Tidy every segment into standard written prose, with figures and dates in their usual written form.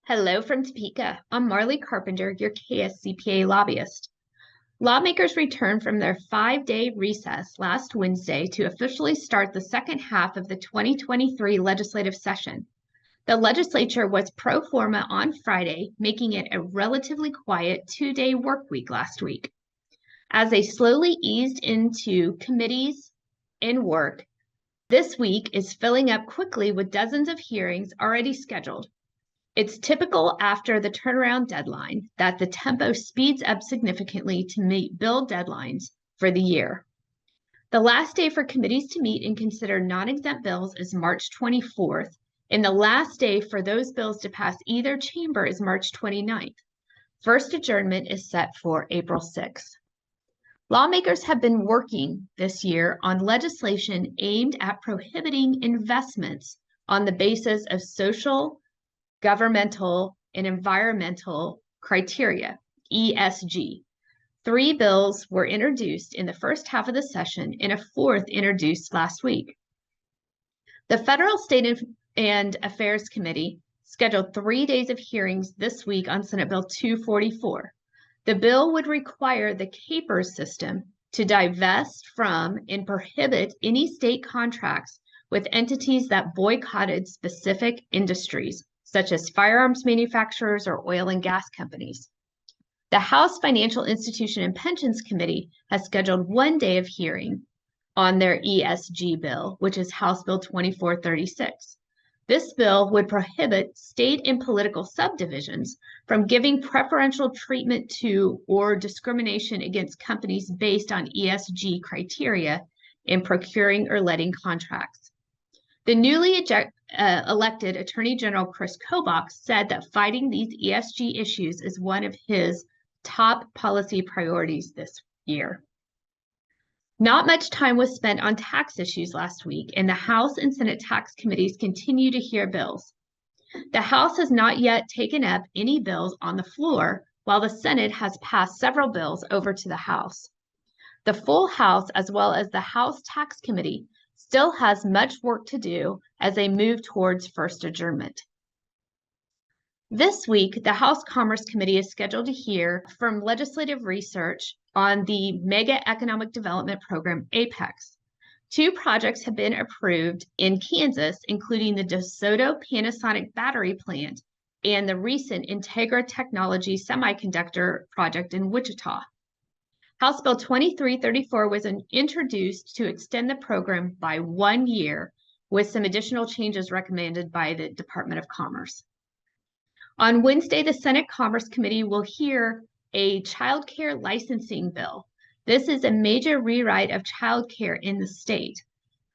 Hello from Topeka. I'm Marley Carpenter, your KSCPA lobbyist. Lawmakers returned from their 5-day recess last Wednesday to officially start the second half of the 2023 legislative session. The legislature was pro forma on Friday, making it a relatively quiet 2-day work week last week. As they slowly eased into committees and work, this week is filling up quickly with dozens of hearings already scheduled. It's typical after the turnaround deadline that the tempo speeds up significantly to meet bill deadlines for the year. The last day for committees to meet and consider non-exempt bills is March 24th, and the last day for those bills to pass either chamber is March 29th. First adjournment is set for April 6th. Lawmakers have been working this year on legislation aimed at prohibiting investments on the basis of social, governmental, and environmental criteria, ESG. 3 bills were introduced in the first half of the session and a 4th introduced last week. The Federal, State, and Affairs Committee scheduled 3 days of hearings this week on Senate Bill 244. The bill would require the KPERS system to divest from and prohibit any state contracts with entities that boycotted specific industries, such as firearms manufacturers or oil and gas companies. The House Financial Institution and Pensions Committee has scheduled 1 day of hearing on their ESG bill, which is House Bill 2436. This bill would prohibit state and political subdivisions from giving preferential treatment to or discrimination against companies based on ESG criteria in procuring or letting contracts. The newly elected Attorney General Chris Kobach said that fighting these ESG issues is one of his top policy priorities this year. Not much time was spent on tax issues last week, and the House and Senate tax committees continue to hear bills. The House has not yet taken up any bills on the floor, while the Senate has passed several bills over to the House. The full House, as well as the House Tax Committee, still has much work to do as they move towards first adjournment. This week, the House Commerce Committee is scheduled to hear from legislative research on the Mega Economic Development Program, APEX. 2 projects have been approved in Kansas, including the DeSoto Panasonic battery plant and the recent Integra Technology semiconductor project in Wichita. House Bill 2334 was introduced to extend the program by 1 year, with some additional changes recommended by the Department of Commerce. On Wednesday, the Senate Commerce Committee will hear a child care licensing bill. This is a major rewrite of child care in the state.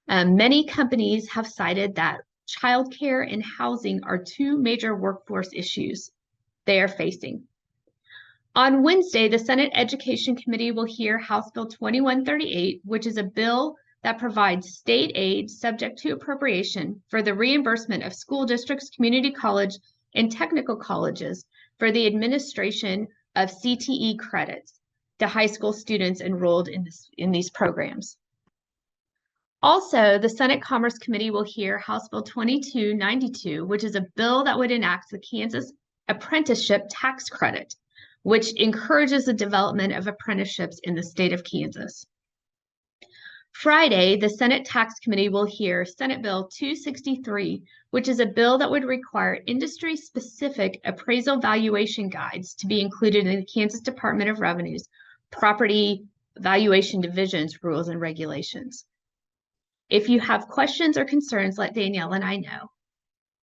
Many companies have cited that child care and housing are 2 major workforce issues they are facing. On Wednesday, the Senate Education Committee will hear House Bill 2138, which is a bill that provides state aid subject to appropriation for the reimbursement of school districts, community college, and technical colleges for the administration of CTE credits to high school students enrolled in these programs. Also, the Senate Commerce Committee will hear House Bill 2292, which is a bill that would enact the Kansas Apprenticeship Tax Credit, which encourages the development of apprenticeships in the state of Kansas. Friday, the Senate Tax Committee will hear Senate Bill 263, which is a bill that would require industry-specific appraisal valuation guides to be included in the Kansas Department of Revenue's Property Valuation Division's rules and regulations. If you have questions or concerns, let Danielle and I know.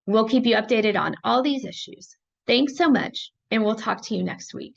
We'll keep you updated on all these issues. Thanks so much, and we'll talk to you next week.